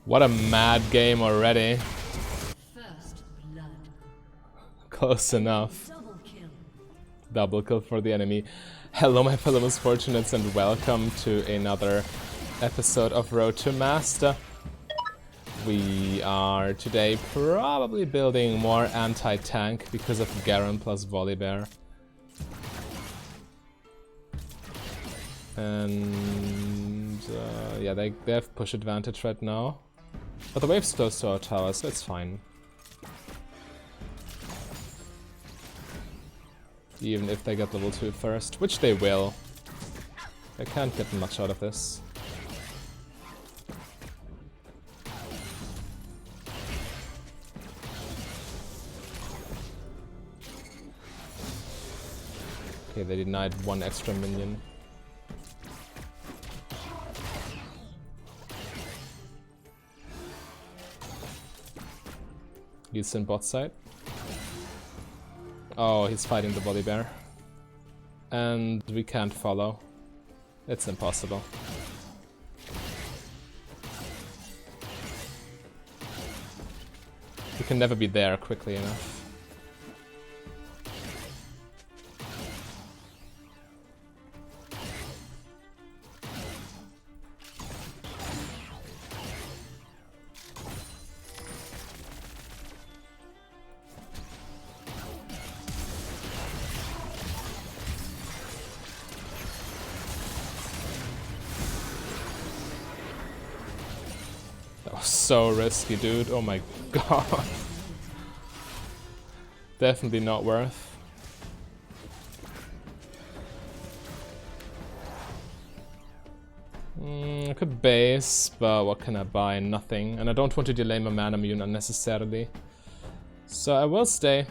What a mad game already. First blood. Close enough. Double kill. Double kill for the enemy. Hello my fellow misfortunates and welcome to another episode of Road to Master. We are today probably building more anti-tank because of Garen plus Volibear. And yeah, they have push advantage right now. But the wave's close to our tower, so it's fine. Even if they get level 2 first, which they will. They can't get much out of this. Okay, they denied one extra minion. He's in bot side. Oh, he's fighting the Volibear. And we can't follow. It's impossible. We can never be there quickly enough. So risky, dude. Oh my god. Definitely not worth. I could base, but what can I buy? Nothing. And I don't want to delay my Manamune unnecessarily. So I will stay.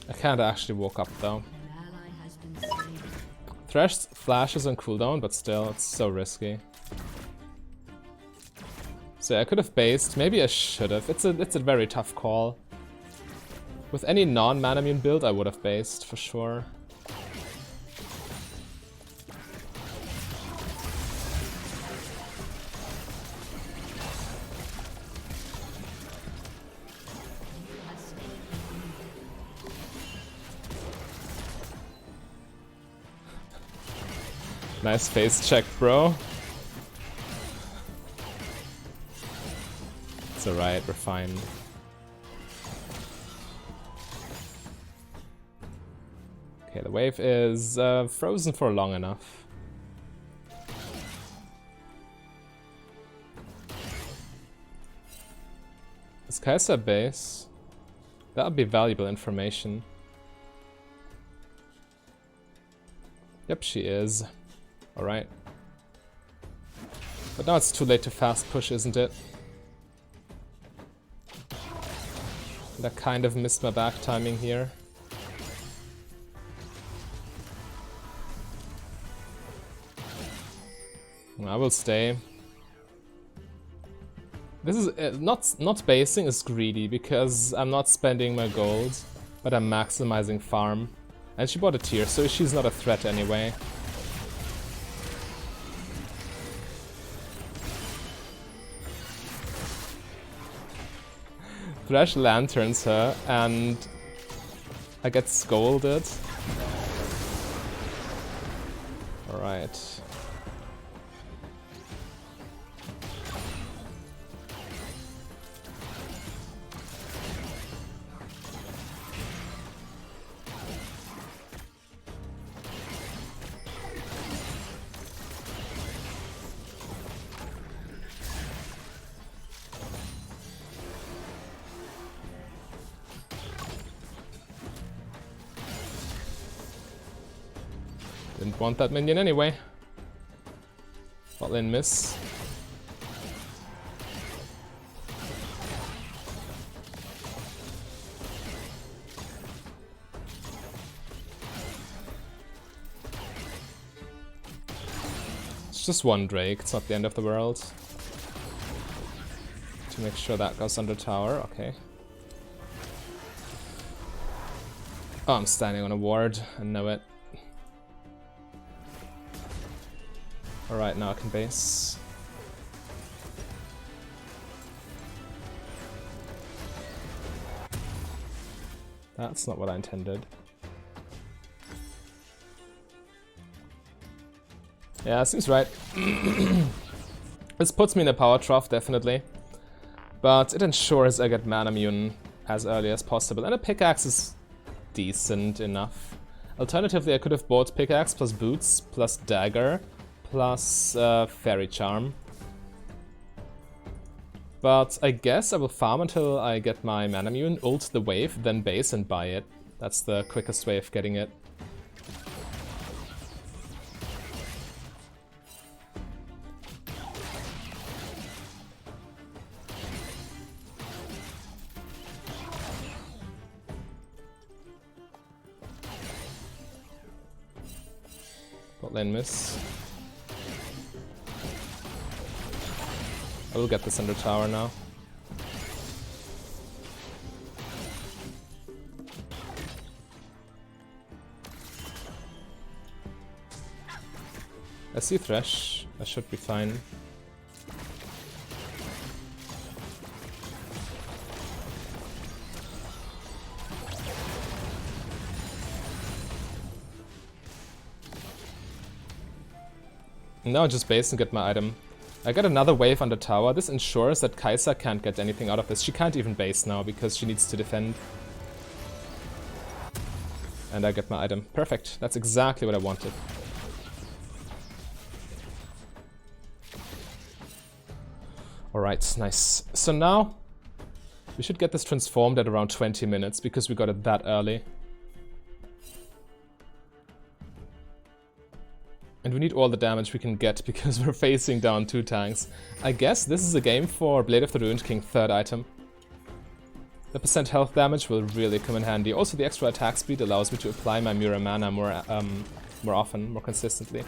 I can't actually walk up though. Thresh flash is on cooldown, but still, it's so risky. So I could have based, maybe I should have. It's a very tough call. With any non-Manamune build, I would have based for sure. Nice face check, bro. It's alright, we're fine. Okay, the wave is frozen for long enough. Is Kai'Sa base? That would be valuable information. Yep, she is. Alright. But now it's too late to fast push, isn't it? And I kind of missed my back timing here. I will stay. This is not basing is greedy because I'm not spending my gold, but I'm maximizing farm. And she bought a tier, so she's not a threat anyway. Thresh lanterns her, and I get scolded. Alright. Didn't want that minion anyway. Bot lane miss. It's just one Drake, it's not the end of the world. To make sure that goes under tower, okay. Oh, I'm standing on a ward. I know it. Alright, now I can base. That's not what I intended. Yeah, seems right. This puts me in a power trough, definitely. But it ensures I get Manamune as early as possible. And a pickaxe is decent enough. Alternatively, I could have bought pickaxe plus boots plus dagger plus fairy charm. But I guess I will farm until I get my Manamune, ult the wave, then base and buy it. That's the quickest way of getting it. Bot lane miss. I will get this under tower now. I see Thresh. I should be fine. Now just base and get my item. I got another wave under tower. This ensures that Kai'Sa can't get anything out of this. She can't even base now because she needs to defend. And I get my item. Perfect. That's exactly what I wanted. Alright, nice. So now we should get this transformed at around 20 minutes because we got it that early. And we need all the damage we can get because we're facing down 2 tanks. I guess this is a game for Blade of the Ruined King 3rd item. The percent health damage will really come in handy. Also the extra attack speed allows me to apply my Mirror Mana more often, more consistently.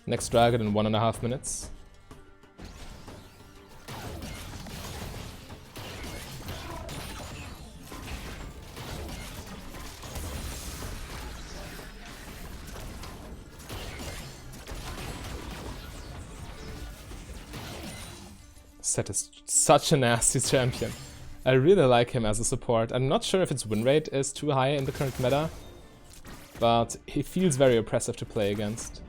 Next dragon in 1.5 minutes. Set is such a nasty champion. I really like him as a support. I'm not sure if its win rate is too high in the current meta, but he feels very oppressive to play against.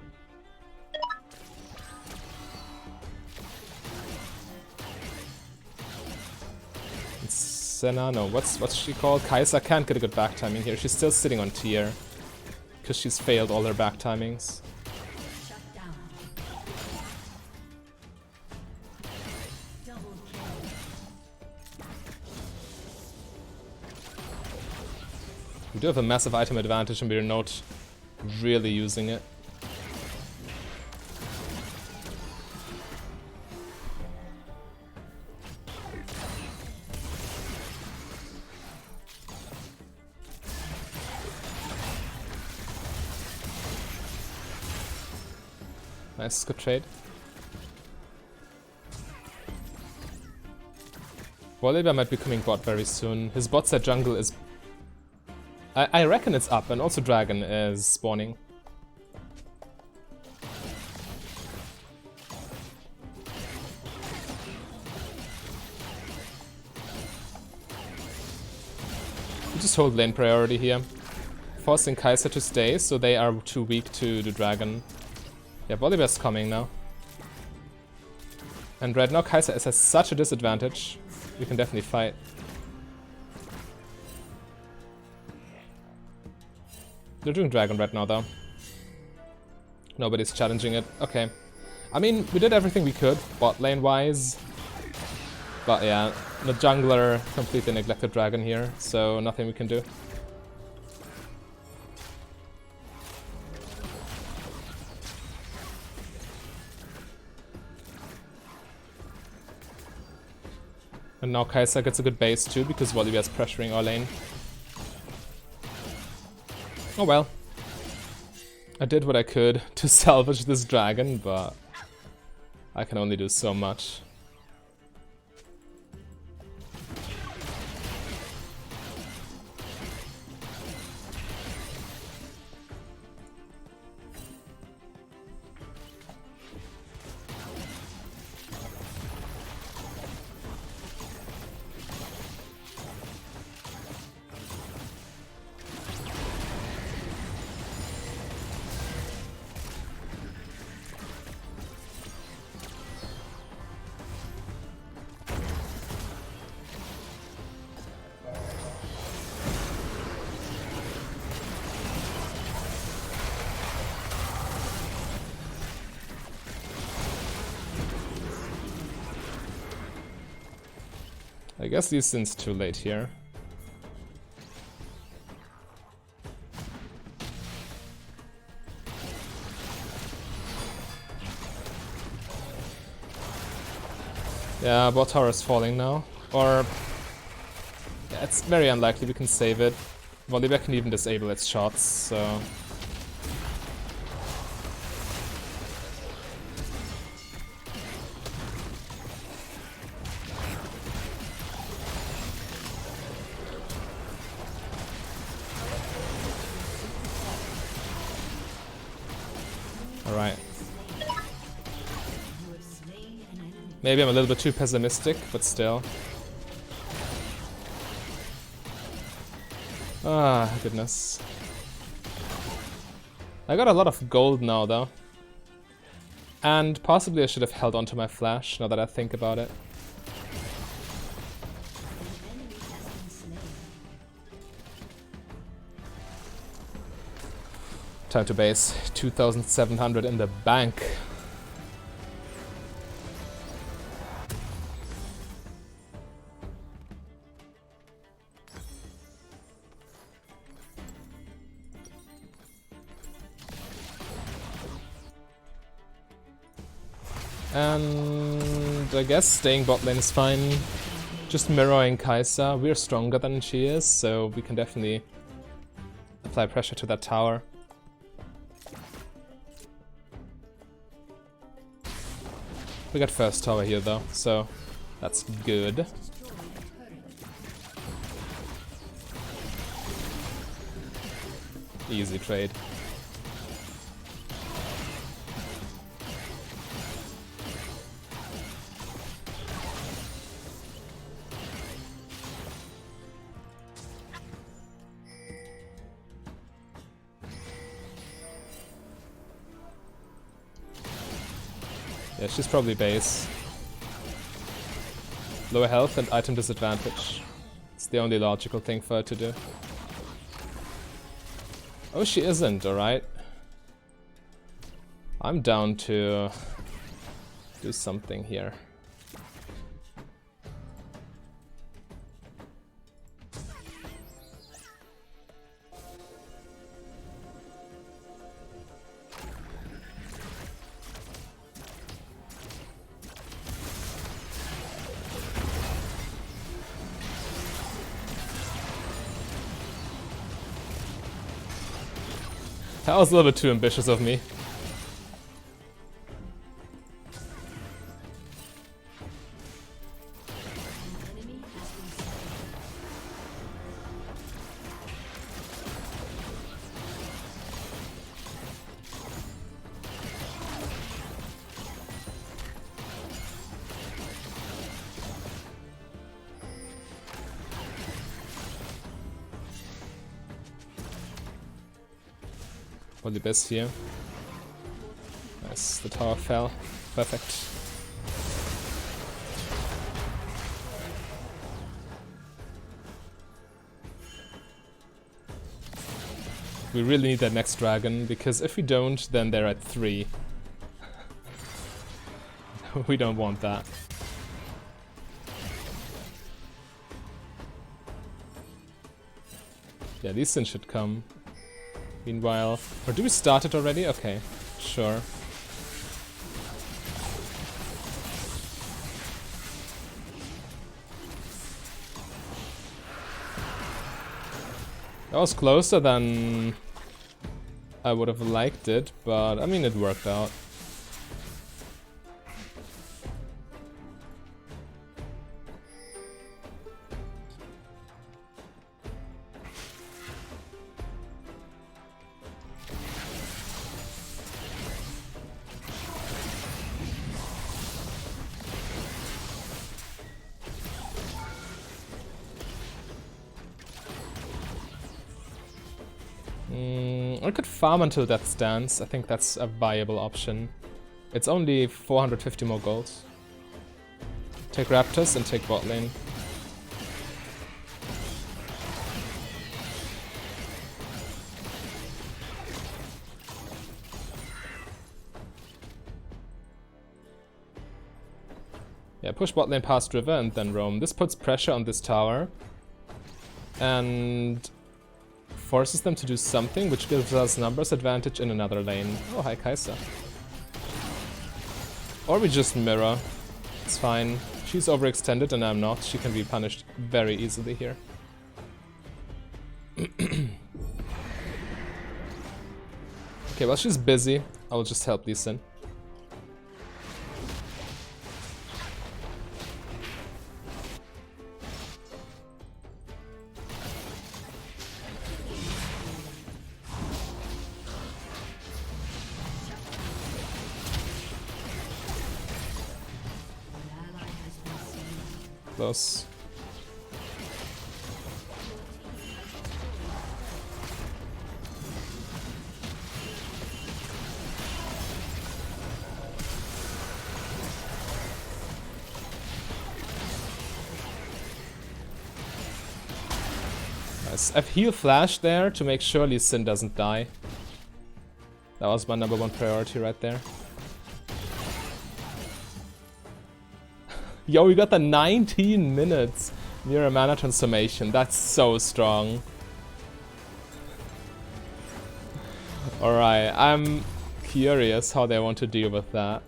Senna, no, what's she called? Kai'Sa can't get a good back timing here. She's still sitting on tier because she's failed all her back timings. We do have a massive item advantage and we're not really using it. Nice, good trade. Volibear might be coming bot very soon. His bot set jungle is... I reckon it's up, and also dragon is spawning. We just hold lane priority here. Forcing Kai'Sa to stay, so they are too weak to do dragon. Yeah, Volibear's coming now. And right now Kai'Sa is at such a disadvantage. We can definitely fight. They're doing dragon right now though. Nobody's challenging it. Okay. I mean, we did everything we could, bot lane wise. But yeah, the jungler completely neglected dragon here, so nothing we can do. And now Kai'Sa gets a good base too, because Volibear's pressuring our lane. Oh well. I did what I could to salvage this dragon, but I can only do so much. I guess Lee Sin's too late here. Yeah, bot tower is falling now. Or... yeah, it's very unlikely we can save it. Volibear can even disable its shots, so... Alright. Maybe I'm a little bit too pessimistic, but still. Ah, goodness. I got a lot of gold now, though. And possibly I should have held onto my flash, now that I think about it. Time to base. 2,700 in the bank. And I guess staying bot lane is fine. Just mirroring Kai'Sa. We're stronger than she is, so we can definitely apply pressure to that tower. We got first tower here though, so that's good. Easy trade. Yeah, she's probably base. Lower health and item disadvantage. It's the only logical thing for her to do. Oh, she isn't, alright. I'm down to do something here. That was a little bit too ambitious of me. All the best here. Nice, the tower fell. Perfect. We really need that next dragon, because if we don't, then they're at 3. We don't want that. Yeah, these things should come. Meanwhile... Or do we start it already? Okay, sure. That was closer than I would have liked it, but I mean, it worked out. I could farm until Death's Dance. I think that's a viable option. It's only 450 more gold. Take Raptors and take bot lane. Yeah, push bot lane past river and then roam. This puts pressure on this tower. And forces them to do something, which gives us numbers advantage in another lane. Oh, hi Kai'Sa. Or we just mirror. It's fine. She's overextended and I'm not. She can be punished very easily here. Okay, well, she's busy. I'll just help Lee Sin. Close. Nice. I've heal flash there to make sure Lee Sin doesn't die. That was my #1 priority right there. Yo, we got the 19 minutes near a mana transformation. That's so strong. Alright, I'm curious how they want to deal with that.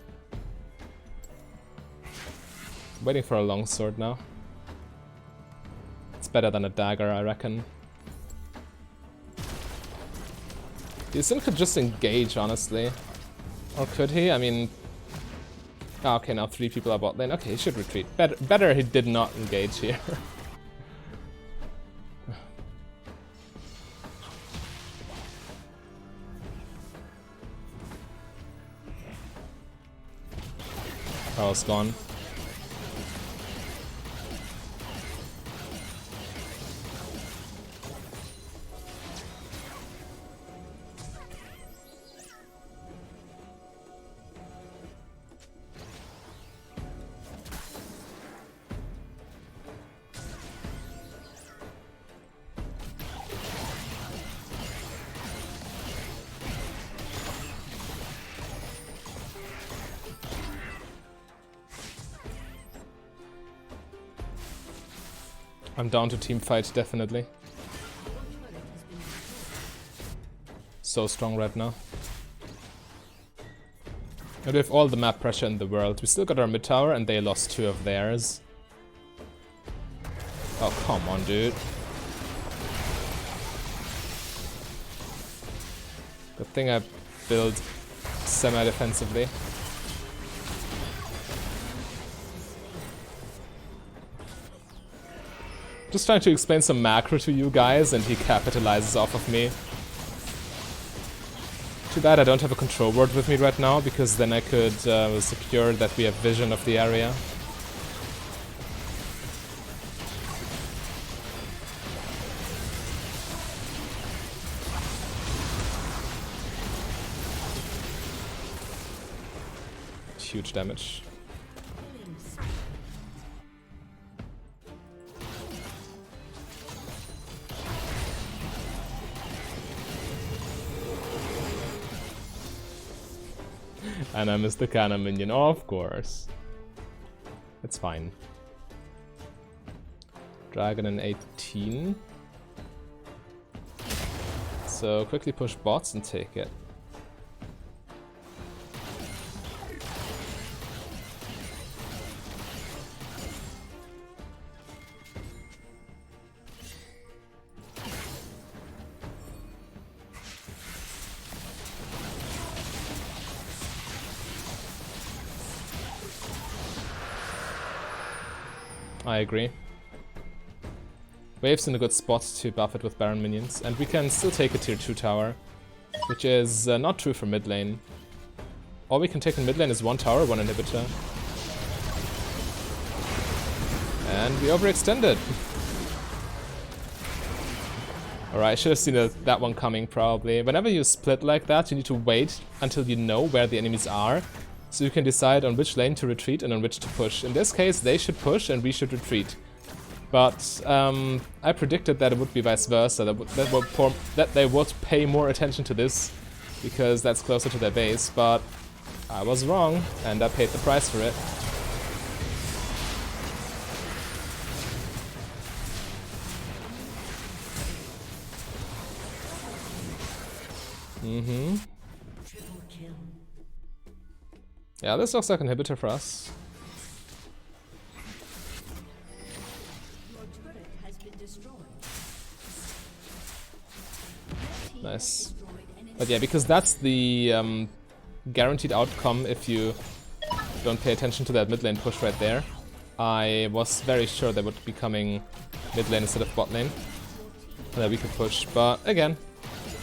Waiting for a longsword now. It's better than a dagger, I reckon. Lee Sin could just engage, honestly. Or could he? I mean... Oh, okay, now 3 people are bot lane. Okay, he should retreat. Better he did not engage here. Oh, it's gone. I'm down to team fight, definitely. So strong right now. And we have all the map pressure in the world. We still got our mid tower and they lost 2 of theirs. Oh, come on, dude. Good thing I built semi-defensively. Just trying to explain some macro to you guys and he capitalizes off of me. Too bad I don't have a control ward with me right now, because then I could secure that we have vision of the area. Huge damage. And I missed the cannon minion, of course. It's fine. Dragon in 18. So quickly push bots and take it. I agree. Wave's in a good spot to buff it with Baron minions, and we can still take a tier 2 tower, which is not true for mid lane. All we can take in mid lane is 1 tower, 1 inhibitor. And we overextended. Alright, I should have seen that one coming probably. Whenever you split like that, you need to wait until you know where the enemies are, so you can decide on which lane to retreat and on which to push. In this case, they should push and we should retreat. But I predicted that it would be vice versa, that they would pay more attention to this, because that's closer to their base, but I was wrong, and I paid the price for it. Yeah, this looks like an inhibitor for us. Nice. But yeah, because that's the guaranteed outcome if you don't pay attention to that mid lane push right there. I was very sure they would be coming mid lane instead of bot lane, and that we could push, but again,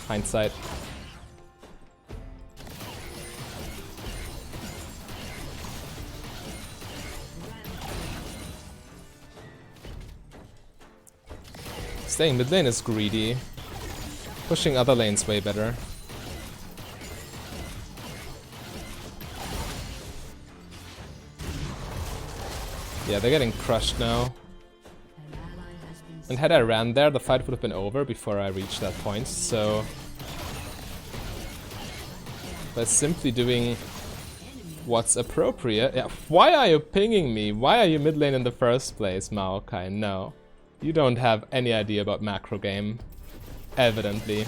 hindsight. Staying mid lane is greedy. Pushing other lanes way better. Yeah, they're getting crushed now. And had I ran there, the fight would have been over before I reached that point, so... by simply doing what's appropriate... Yeah, why are you pinging me? Why are you mid lane in the first place, Maokai? No. You don't have any idea about macro game. Evidently.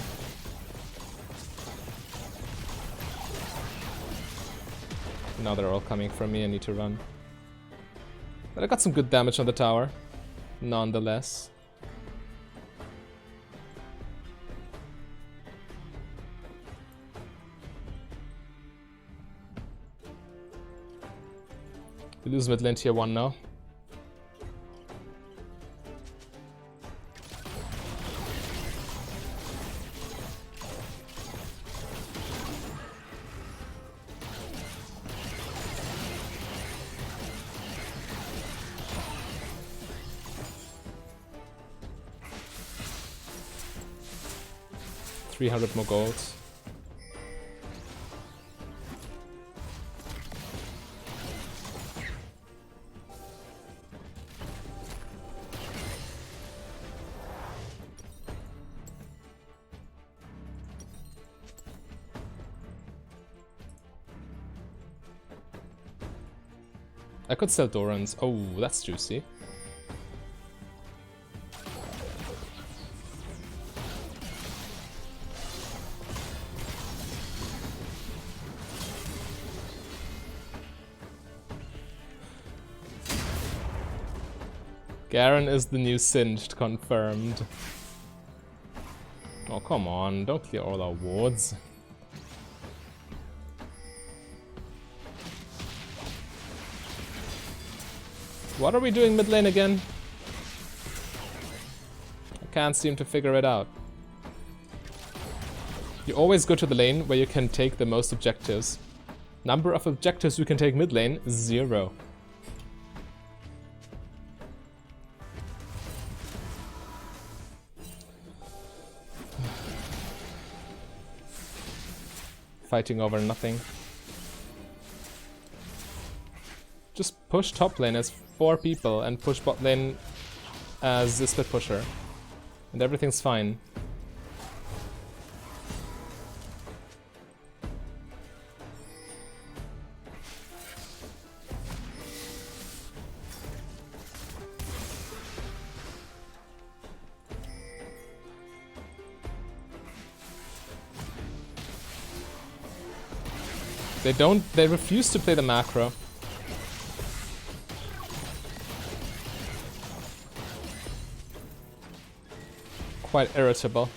Now they're all coming from me, I need to run. But I got some good damage on the tower, nonetheless. We lose mid lane tier 1 now. $300 more gold. I could sell Dorans. Oh, that's juicy. Garen is the new Singed, confirmed. Oh, come on, don't clear all our wards. What are we doing mid lane again? I can't seem to figure it out. You always go to the lane where you can take the most objectives. Number of objectives you can take mid lane, 0. Fighting over nothing. Just push top lane as 4 people and push bot lane as a split pusher. And everything's fine. They refuse to play the macro. Quite irritable.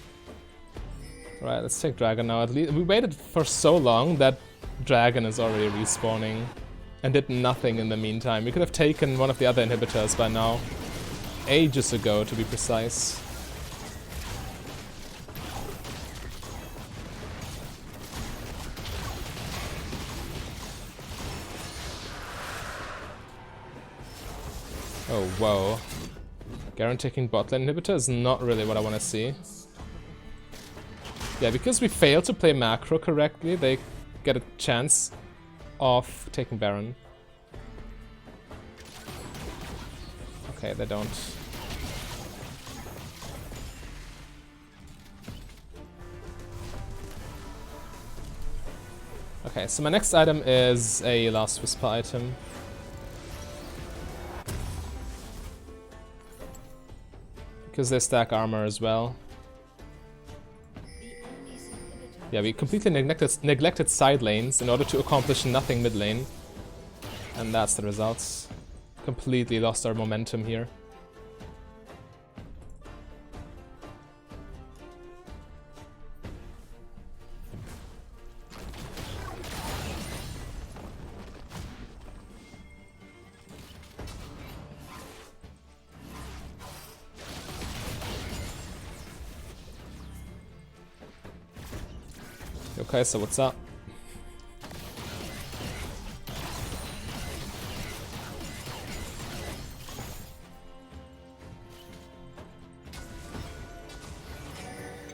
Right, let's take Dragon now. At least we waited for so long that Dragon is already respawning and did nothing in the meantime. We could have taken one of the other inhibitors by now. Ages ago, to be precise. Oh, whoa. Garen taking bot lane inhibitor is not really what I want to see. Yeah, because we failed to play macro correctly, they get a chance of taking Baron. Okay, they don't. Okay, so my next item is a Last Whisper item. Because they stack armor as well. Yeah, we completely neglected side lanes in order to accomplish nothing mid lane. And that's the results. Completely lost our momentum here. Okay, so what's up?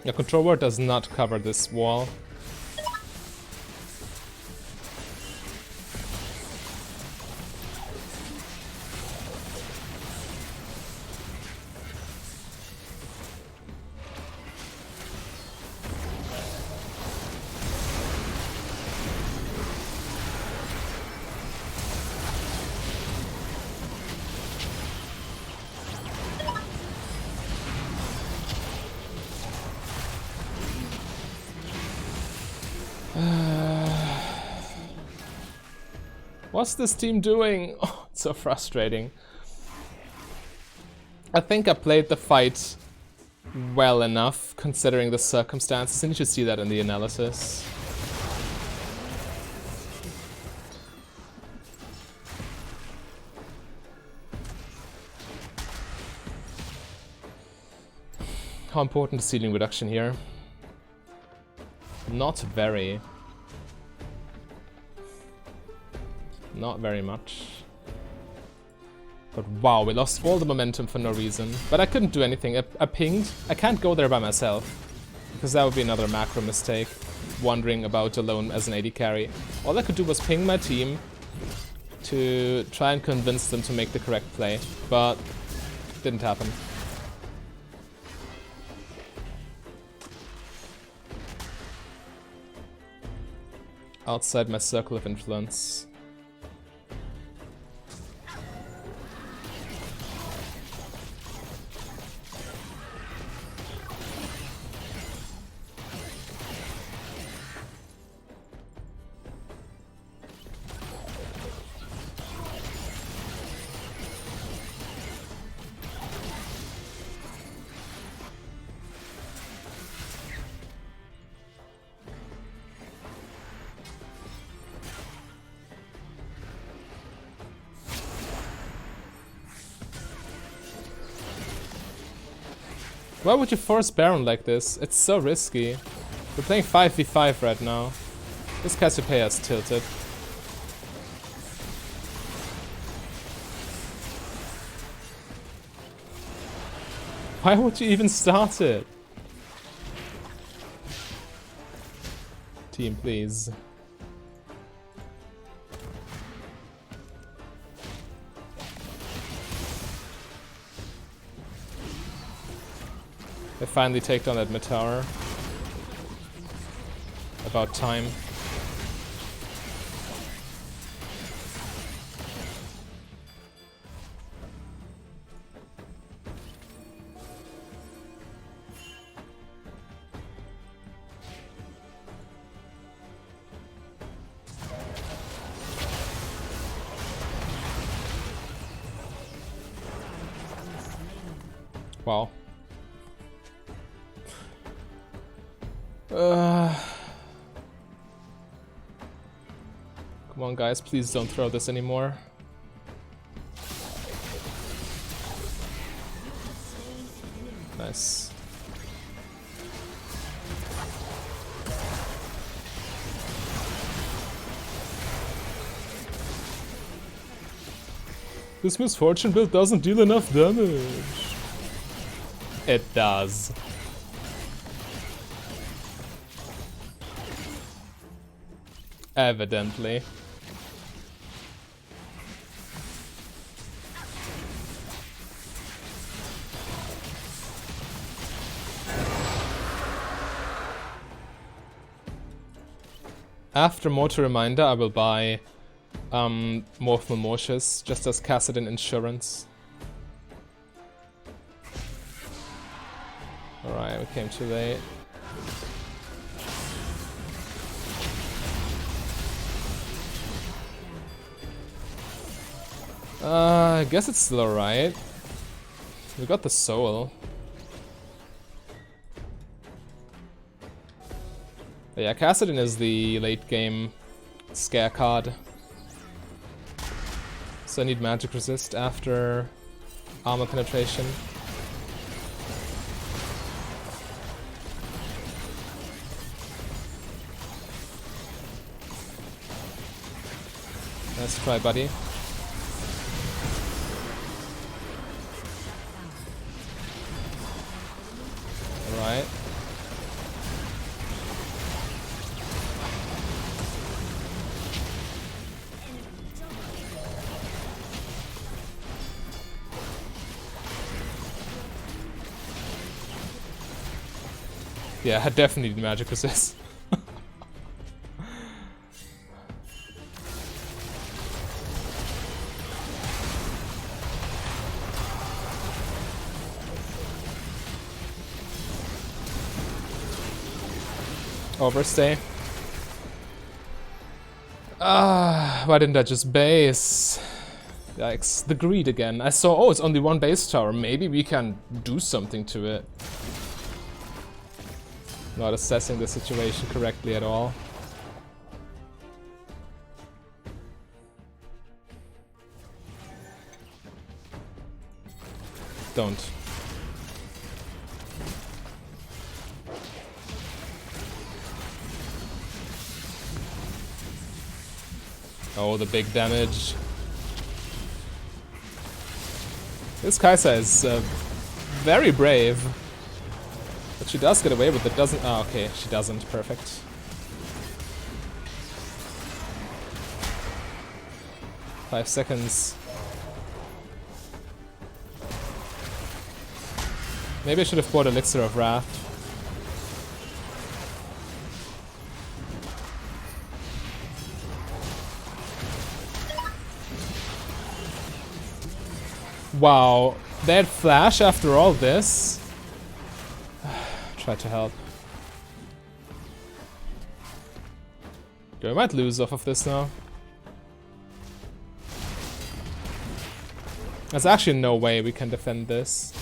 Your control ward does not cover this wall. What's this team doing? Oh, it's so frustrating. I think I played the fight well enough, considering the circumstances, and you should see that in the analysis. How important is ceiling reduction here? Not very. Not very much. But wow, we lost all the momentum for no reason. But I couldn't do anything. I pinged. I can't go there by myself, because that would be another macro mistake. Wandering about alone as an AD carry. All I could do was ping my team to try and convince them to make the correct play. But it didn't happen. Outside my circle of influence. Why would you force Baron like this? It's so risky. We're playing 5v5 right now. This Cassiopeia is tilted. Why would you even start it? Team, please. They finally take down that mid tower. About time. Wow. Come on, guys, please don't throw this anymore. Nice. This misfortune build doesn't deal enough damage. It does. Evidently. After Motor Reminder, I will buy Morphle Mortius just as Cassidin insurance. Alright, we came too late. I guess it's still alright. We got the soul. But yeah, Cassidin is the late game scare card. So I need magic resist after armor penetration. Nice try, buddy. Alright. Yeah, I definitely need magic resist. Overstay. Ah, why didn't I just base? Yikes, the greed again. I saw, oh, it's only one base tower. Maybe we can do something to it. Not assessing the situation correctly at all. Don't. Oh, the big damage. This Kai'Sa is very brave. But she does get away with it, doesn't... Oh, okay, she doesn't. Perfect. Five seconds. Maybe I should have bought Elixir of Wrath. Wow, they had flash after all this? Try to help. Okay, I might lose off of this now. There's actually no way we can defend this.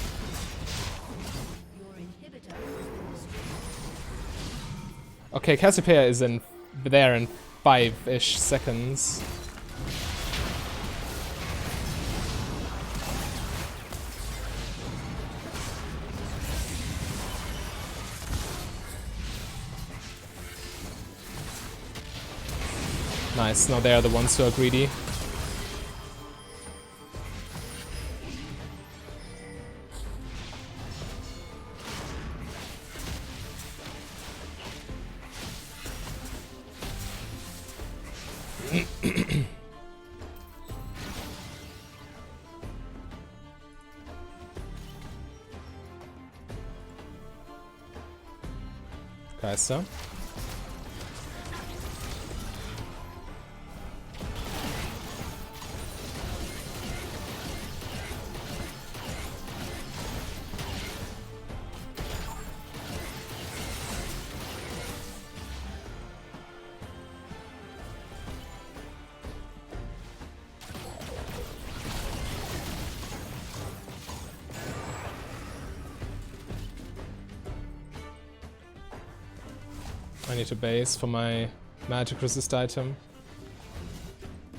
Okay, Cassiopeia is there in 5-ish seconds. Nice, now they are the ones who are greedy. Kai'Sa. I need to base for my magic resist item.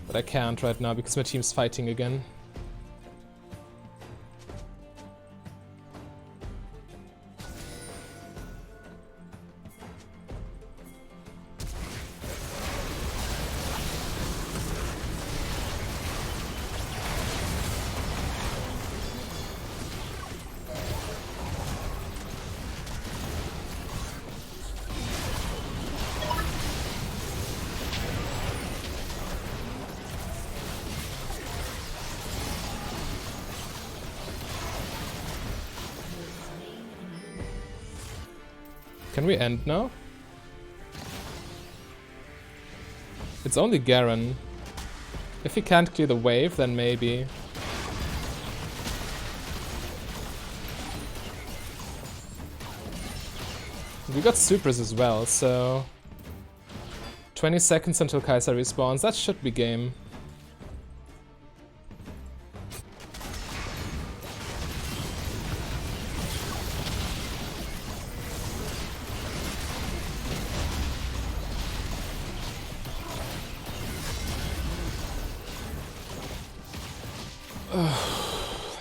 But I can't right now because my team's fighting again. Can we end now? It's only Garen. If he can't clear the wave, then maybe. We got supers as well, so 20 seconds until Kai'Sa respawns. That should be game.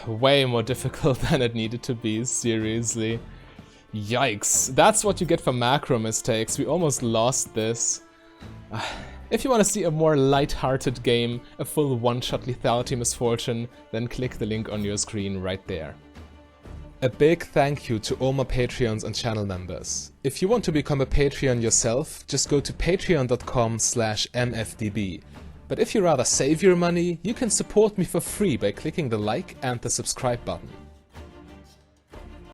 Way more difficult than it needed to be, seriously. Yikes. That's what you get for macro mistakes. We almost lost this. If you want to see a more light-hearted game, a full one-shot lethality misfortune, then click the link on your screen right there. A big thank you to all my Patreons and channel members. If you want to become a Patreon yourself, just go to patreon.com/mfdb. But if you rather save your money, you can support me for free by clicking the like and the subscribe button.